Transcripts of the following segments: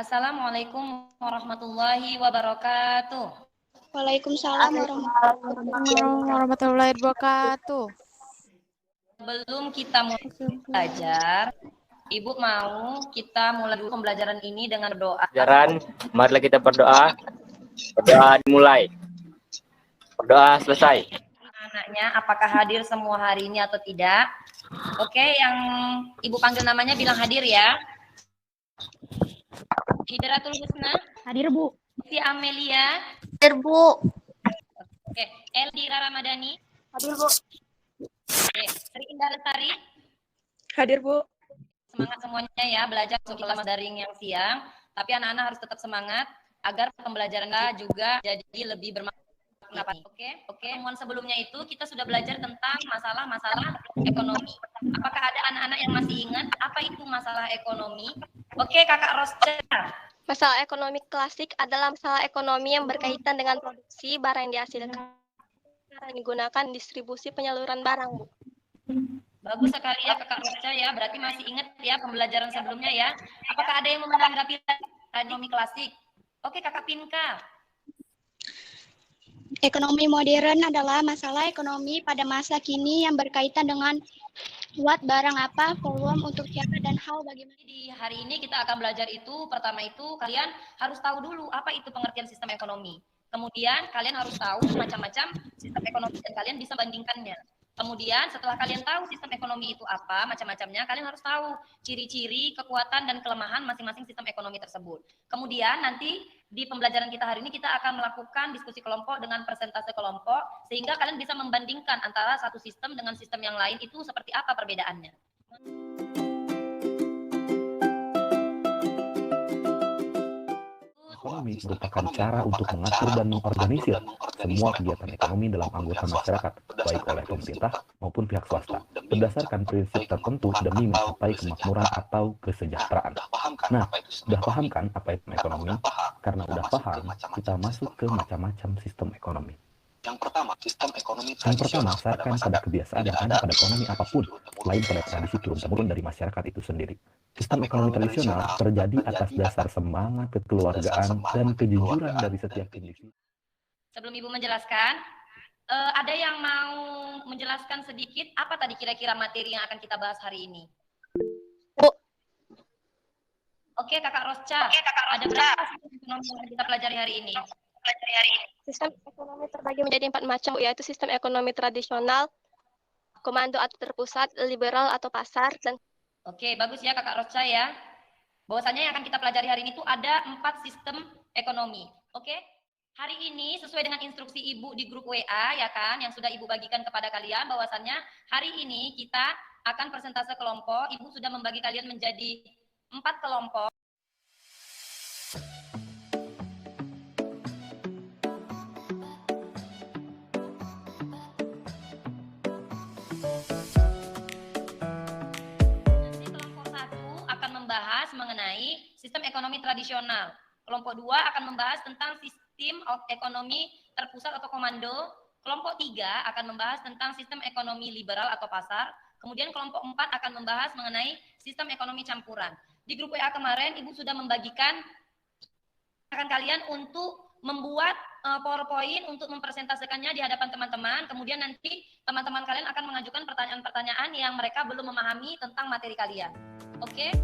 Assalamualaikum warahmatullahi wabarakatuh. Waalaikumsalam warahmatullahi wabarakatuh. Sebelum kita mulai belajar, Ibu mau kita mulai dulu pembelajaran ini dengan doa. Pembelajaran, marilah kita berdoa. Berdoa dimulai. Berdoa selesai. Anaknya apakah hadir semua hari ini atau tidak? Oke, yang Ibu panggil namanya bilang hadir ya. Hidratul Husna. Hadir, Bu. Si Amelia. Hadir, Bu. Oke, Eldira Ramadhani. Hadir, Bu. Oke, Sri Indah Lestari. Hadir, Bu. Semangat semuanya ya, belajar untuk kelas daring yang siang. Tapi anak-anak harus tetap semangat agar pembelajaran juga jadi lebih bermanfaat. Oke. Pertemuan sebelumnya itu kita sudah belajar tentang masalah-masalah ekonomi. Apakah ada anak-anak yang masih ingat apa itu masalah ekonomi? Oke, Kakak Rosca. Masalah ekonomi klasik adalah masalah ekonomi yang berkaitan dengan produksi barang yang dihasilkan dan digunakan distribusi penyaluran barang, Bu. Bagus sekali ya Kakak Rosca ya, berarti masih ingat ya pembelajaran sebelumnya ya. Apakah ada yang mau menanggapi ekonomi klasik? Oke, Kakak Pinka. Ekonomi modern adalah masalah ekonomi pada masa kini yang berkaitan dengan buat barang apa, volume untuk siapa, dan hal bagaimana. Di hari ini kita akan belajar itu, pertama itu kalian harus tahu dulu apa itu pengertian sistem ekonomi. Kemudian kalian harus tahu macam-macam sistem ekonomi dan kalian bisa bandingkannya. Kemudian setelah kalian tahu sistem ekonomi itu apa, macam-macamnya, kalian harus tahu ciri-ciri, kekuatan, dan kelemahan masing-masing sistem ekonomi tersebut. Kemudian nanti di pembelajaran kita hari ini kita akan melakukan diskusi kelompok dengan persentase kelompok, sehingga kalian bisa membandingkan antara satu sistem dengan sistem yang lain itu seperti apa perbedaannya. Ekonomi merupakan cara untuk mengatur dan mengorganisir semua kegiatan ekonomi dalam anggota masyarakat, baik oleh pemerintah maupun pihak swasta, berdasarkan prinsip tertentu demi mencapai kemakmuran atau kesejahteraan. Nah, udah paham kan apa itu ekonomi? Karena udah paham, kita masuk ke macam-macam sistem ekonomi. Yang pertama, sistem ekonomi Yang pertama, sarkan pada kebiasaan yang ada pada ekonomi apapun, selain pada tradisi turun-temurun dari masyarakat itu sendiri. Sistem ekonomi tradisional terjadi atas dasar semangat kekeluargaan dan kejujuran dari setiap individu. Sebelum Ibu menjelaskan, ada yang mau menjelaskan sedikit apa tadi kira-kira materi yang akan kita bahas hari ini? Oke, Kakak Rosca. Ada berapa sistem ekonomi yang kita pelajari hari ini? Sistem ekonomi terbagi menjadi 4 macam, yaitu sistem ekonomi tradisional, komando atau terpusat, liberal atau pasar, dan Oke, bagus ya Kakak Rosca ya. Bahwasanya yang akan kita pelajari hari ini tuh ada 4 sistem ekonomi. Oke? Hari ini sesuai dengan instruksi Ibu di grup WA ya kan, yang sudah Ibu bagikan kepada kalian, bahwasannya hari ini kita akan persentase kelompok. Ibu sudah membagi kalian menjadi 4 kelompok. Mengenai sistem ekonomi tradisional. Kelompok 2 akan membahas tentang sistem ekonomi terpusat atau komando. Kelompok 3 akan membahas tentang sistem ekonomi liberal atau pasar. Kemudian kelompok 4 akan membahas mengenai sistem ekonomi campuran. Di grup WA kemarin Ibu sudah membagikan kalian untuk membuat PowerPoint untuk mempresentasikannya di hadapan teman-teman. Kemudian nanti teman-teman kalian akan mengajukan pertanyaan-pertanyaan yang mereka belum memahami tentang materi kalian. Oke?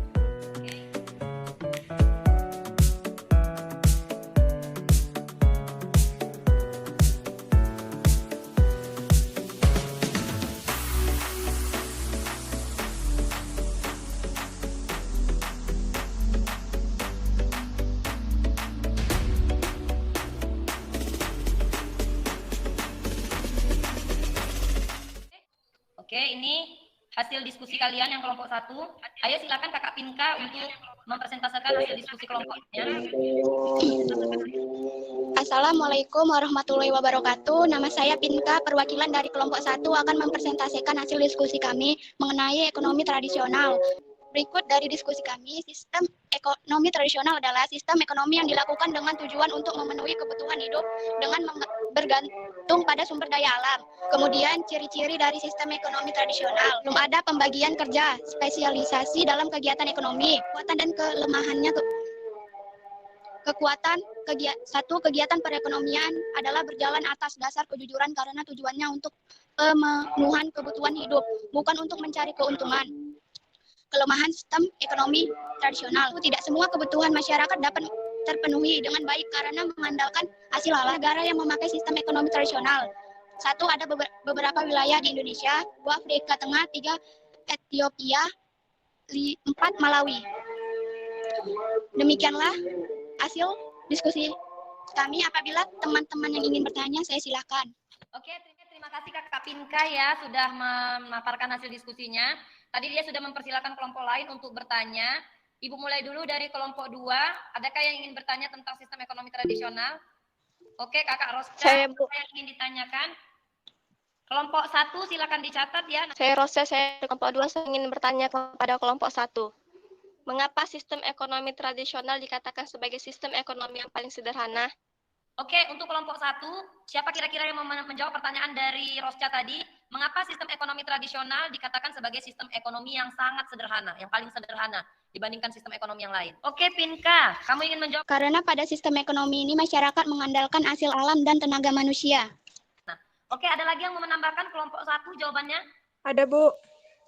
Oke, ini hasil diskusi kalian yang kelompok 1. Ayo silakan Kakak Pinka untuk mempresentasikan hasil diskusi kelompoknya. Assalamualaikum warahmatullahi wabarakatuh. Nama saya Pinka, perwakilan dari kelompok 1 akan mempresentasikan hasil diskusi kami mengenai ekonomi tradisional. Berikut dari diskusi kami, sistem ekonomi tradisional adalah sistem ekonomi yang dilakukan dengan tujuan untuk memenuhi kebutuhan hidup dengan bergantung pada sumber daya alam. Kemudian ciri-ciri dari sistem ekonomi tradisional, belum ada pembagian kerja, spesialisasi dalam kegiatan ekonomi, kekuatan dan kelemahannya Kegiatan perekonomian adalah berjalan atas dasar kejujuran karena tujuannya untuk pemenuhan kebutuhan hidup, bukan untuk mencari keuntungan. Kelemahan sistem ekonomi tradisional. Tidak semua kebutuhan masyarakat dapat terpenuhi dengan baik karena mengandalkan hasil halal negara yang memakai sistem ekonomi tradisional. 1. Ada beberapa wilayah di Indonesia, 2. Afrika Tengah, 3. Ethiopia, 4. Malawi. Demikianlah hasil diskusi kami. Apabila teman-teman yang ingin bertanya, saya silakan. Oke, terima kasih Kak Pinka ya sudah memaparkan hasil diskusinya. Tadi dia sudah mempersilakan kelompok lain untuk bertanya. Ibu mulai dulu dari kelompok 2. Adakah yang ingin bertanya tentang sistem ekonomi tradisional? Oke, Kakak Rosca, Saya, Bu. apa yang ingin ditanyakan? Kelompok 1 silakan dicatat ya. Saya Rosa, saya dari kelompok 2, saya ingin bertanya kepada kelompok 1. Mengapa sistem ekonomi tradisional dikatakan sebagai sistem ekonomi yang paling sederhana? Oke, untuk kelompok 1, siapa kira-kira yang mau menjawab pertanyaan dari Rosca tadi? Mengapa sistem ekonomi tradisional dikatakan sebagai sistem ekonomi yang sangat sederhana, yang paling sederhana dibandingkan sistem ekonomi yang lain? Oke, Pinka, kamu ingin menjawab? Karena pada sistem ekonomi ini masyarakat mengandalkan hasil alam dan tenaga manusia. Oke, ada lagi yang mau menambahkan kelompok 1 jawabannya? Ada, Bu.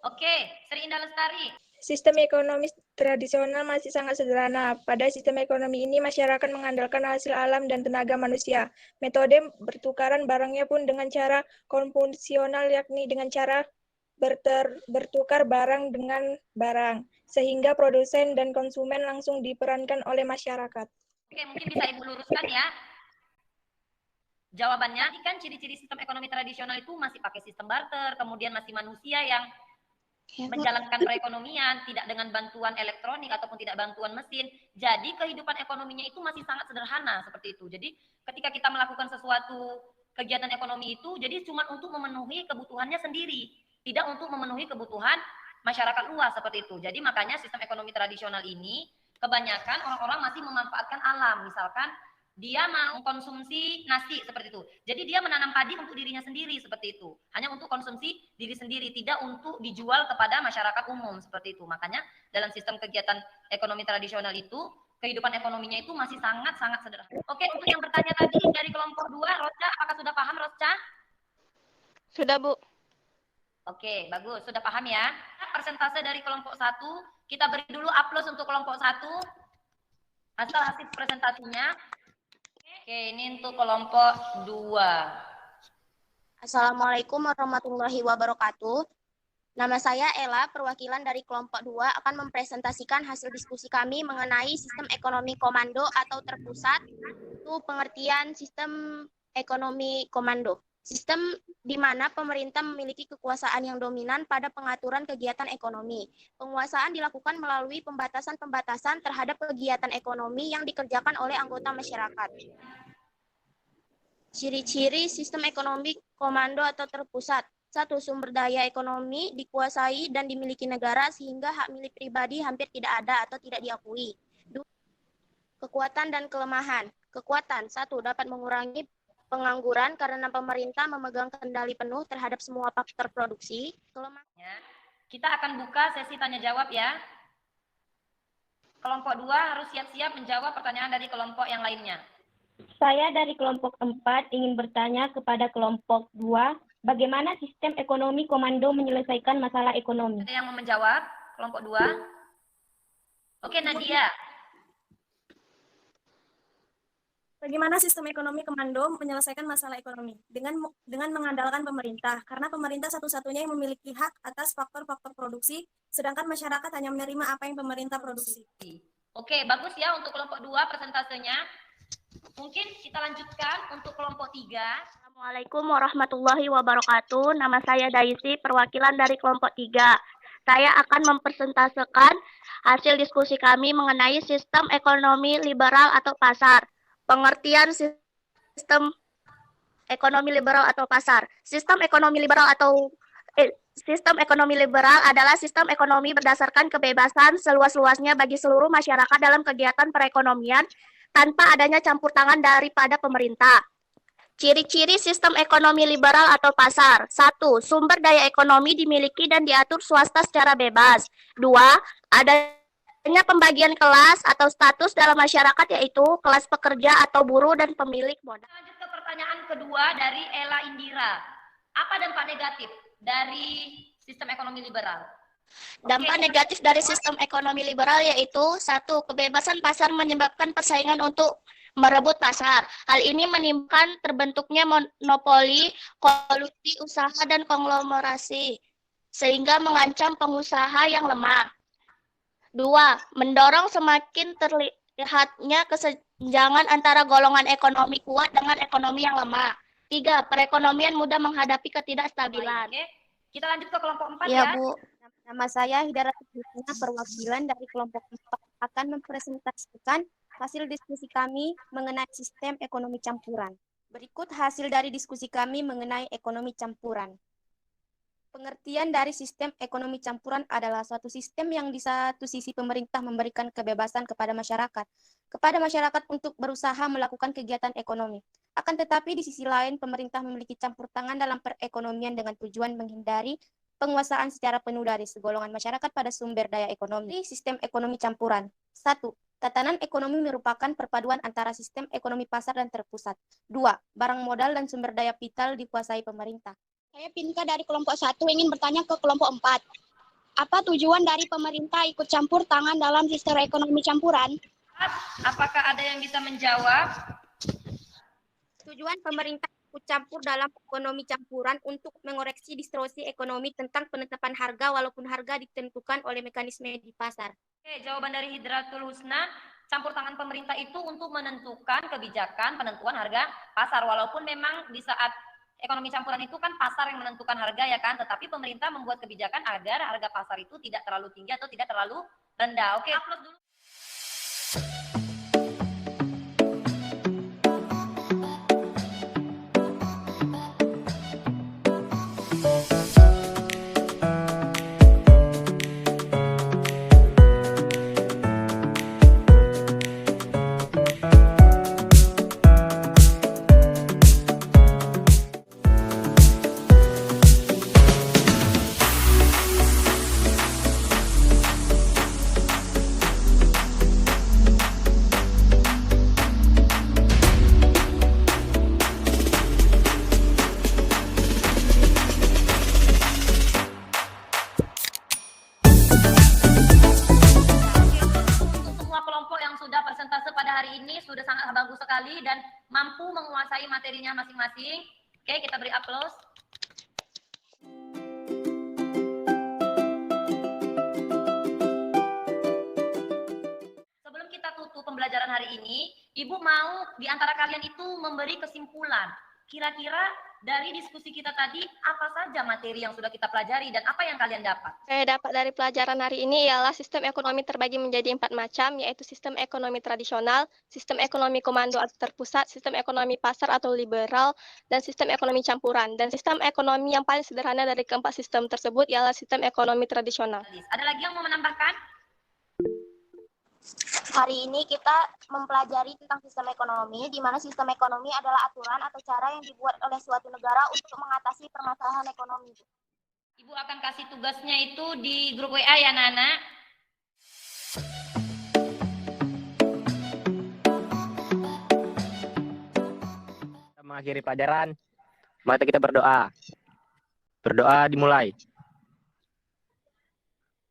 Oke, Sri Indah Lestari. Sistem ekonomi tradisional masih sangat sederhana. Pada sistem ekonomi ini, masyarakat mengandalkan hasil alam dan tenaga manusia. Metode bertukaran barangnya pun dengan cara konvensional, yakni dengan cara bertukar barang dengan barang, sehingga produsen dan konsumen langsung diperankan oleh masyarakat. Oke, mungkin bisa Ibu luruskan ya. Jawabannya, kan ciri-ciri sistem ekonomi tradisional itu masih pakai sistem barter, kemudian masih manusia yang menjalankan perekonomian, tidak dengan bantuan elektronik ataupun tidak bantuan mesin. Jadi kehidupan ekonominya itu masih sangat sederhana seperti itu. Jadi ketika kita melakukan sesuatu kegiatan ekonomi itu, jadi cuma untuk memenuhi kebutuhannya sendiri, tidak untuk memenuhi kebutuhan masyarakat luas seperti itu. Jadi makanya sistem ekonomi tradisional ini kebanyakan orang-orang masih memanfaatkan alam, misalkan dia mau konsumsi nasi seperti itu. Jadi dia menanam padi untuk dirinya sendiri seperti itu. Hanya untuk konsumsi diri sendiri, tidak untuk dijual kepada masyarakat umum seperti itu. Makanya dalam sistem kegiatan ekonomi tradisional itu, kehidupan ekonominya itu masih sangat-sangat sederhana. Oke, untuk yang bertanya tadi dari kelompok 2, Rosca, apakah sudah paham, Rosca? Sudah, Bu. Oke, bagus. Sudah paham ya? Persentase dari kelompok 1, kita beri dulu aplaus untuk kelompok 1. Hasil presentasinya. Oke, ini untuk kelompok 2. Assalamualaikum warahmatullahi wabarakatuh. Nama saya Ella, perwakilan dari kelompok 2 akan mempresentasikan hasil diskusi kami mengenai sistem ekonomi komando atau terpusat. Itu pengertian sistem ekonomi komando. Sistem di mana pemerintah memiliki kekuasaan yang dominan pada pengaturan kegiatan ekonomi. Penguasaan dilakukan melalui pembatasan-pembatasan terhadap kegiatan ekonomi yang dikerjakan oleh anggota masyarakat. Ciri-ciri sistem ekonomi komando atau terpusat. 1. Sumber daya ekonomi dikuasai dan dimiliki negara sehingga hak milik pribadi hampir tidak ada atau tidak diakui. 2. Kekuatan dan kelemahan. Kekuatan. 1. Dapat mengurangi pengangguran karena pemerintah memegang kendali penuh terhadap semua faktor produksi. Kelemahannya. Kita akan buka sesi tanya jawab ya. Kelompok 2 harus siap-siap menjawab pertanyaan dari kelompok yang lainnya. Saya dari kelompok 4 ingin bertanya kepada kelompok 2, bagaimana sistem ekonomi komando menyelesaikan masalah ekonomi? Ada yang mau menjawab? Kelompok 2? Oke, Nadia. Bagaimana sistem ekonomi komando menyelesaikan masalah ekonomi? Dengan mengandalkan pemerintah, karena pemerintah satu-satunya yang memiliki hak atas faktor-faktor produksi, sedangkan masyarakat hanya menerima apa yang pemerintah produksi. Oke, bagus ya untuk kelompok 2 presentasenya. Mungkin kita lanjutkan untuk kelompok 3. Assalamualaikum warahmatullahi wabarakatuh. Nama saya Daisy, perwakilan dari kelompok 3. Saya akan mempresentasikan hasil diskusi kami mengenai sistem ekonomi liberal atau pasar. Pengertian sistem ekonomi liberal atau pasar. Sistem ekonomi liberal adalah sistem ekonomi berdasarkan kebebasan seluas-luasnya bagi seluruh masyarakat dalam kegiatan perekonomian tanpa adanya campur tangan daripada pemerintah. Ciri-ciri sistem ekonomi liberal atau pasar. 1. Sumber daya ekonomi dimiliki dan diatur swasta secara bebas. 2. Adanya Adanya pembagian kelas atau status dalam masyarakat yaitu kelas pekerja atau buruh dan pemilik modal. Lanjut ke pertanyaan kedua dari Ella Indira. Apa dampak negatif dari sistem ekonomi liberal? Dampak negatif dari sistem ekonomi liberal yaitu 1. Kebebasan pasar menyebabkan persaingan untuk merebut pasar. Hal ini menimbulkan terbentuknya monopoli, kolusi usaha dan konglomerasi, sehingga mengancam pengusaha yang lemah. 2. Mendorong semakin terlihatnya kesenjangan antara golongan ekonomi kuat dengan ekonomi yang lemah. 3. Perekonomian mudah menghadapi ketidakstabilan. Oke. Kita lanjut ke kelompok 4 Ya, ya. Bu. Nama saya Hidayat Husna, perwakilan dari kelompok 4 akan mempresentasikan hasil diskusi kami mengenai sistem ekonomi campuran. Berikut hasil dari diskusi kami mengenai ekonomi campuran. Pengertian dari sistem ekonomi campuran adalah suatu sistem yang di satu sisi pemerintah memberikan kebebasan kepada masyarakat untuk berusaha melakukan kegiatan ekonomi. Akan tetapi di sisi lain pemerintah memiliki campur tangan dalam perekonomian dengan tujuan menghindari penguasaan secara penuh dari segolongan masyarakat pada sumber daya ekonomi. Sistem ekonomi campuran. 1. Tatanan ekonomi merupakan perpaduan antara sistem ekonomi pasar dan terpusat. 2. Barang modal dan sumber daya vital dikuasai pemerintah. Saya Pinka dari kelompok 1 ingin bertanya ke kelompok 4. Apa tujuan dari pemerintah ikut campur tangan dalam sistem ekonomi campuran? Apakah ada yang bisa menjawab? Tujuan pemerintah ikut campur dalam ekonomi campuran untuk mengoreksi distorsi ekonomi tentang penetapan harga walaupun harga ditentukan oleh mekanisme di pasar. Oke, jawaban dari Hidratul Husna, campur tangan pemerintah itu untuk menentukan kebijakan penentuan harga pasar. Walaupun memang di saat ekonomi campuran itu kan pasar yang menentukan harga ya kan, tetapi pemerintah membuat kebijakan agar harga pasar itu tidak terlalu tinggi atau tidak terlalu rendah. Oke, upload dulu. Sudah sangat bagus sekali dan mampu menguasai materinya masing-masing. Oke, kita beri aplaus. Sebelum kita tutup pembelajaran hari ini, Ibu mau di antara kalian itu memberi kesimpulan. Kira-kira dari diskusi kita tadi, apa saja materi yang sudah kita pelajari dan apa yang kalian dapat? Saya dapat dari pelajaran hari ini ialah sistem ekonomi terbagi menjadi 4 macam, yaitu sistem ekonomi tradisional, sistem ekonomi komando atau terpusat, sistem ekonomi pasar atau liberal, dan sistem ekonomi campuran. Dan sistem ekonomi yang paling sederhana dari keempat sistem tersebut ialah sistem ekonomi tradisional. Ada lagi yang mau menambahkan? Hari ini kita mempelajari tentang sistem ekonomi, di mana sistem ekonomi adalah aturan atau cara yang dibuat oleh suatu negara untuk mengatasi permasalahan ekonomi. Ibu akan kasih tugasnya itu di grup WA ya, Nana. Kita mengakhiri pelajaran. Mari kita berdoa. Berdoa dimulai.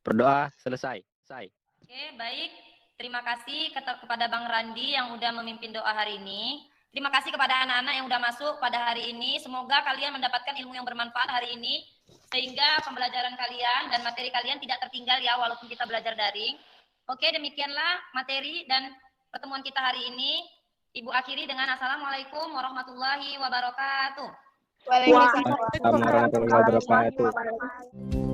Berdoa selesai. Oke, baik. Terima kasih kepada Bang Randi yang udah memimpin doa hari ini. Terima kasih kepada anak-anak yang udah masuk pada hari ini. Semoga kalian mendapatkan ilmu yang bermanfaat hari ini, sehingga pembelajaran kalian dan materi kalian tidak tertinggal ya, walaupun kita belajar daring. Oke, demikianlah materi dan pertemuan kita hari ini. Ibu akhiri dengan Assalamualaikum warahmatullahi wabarakatuh. Waalaikumsalam warahmatullahi wabarakatuh.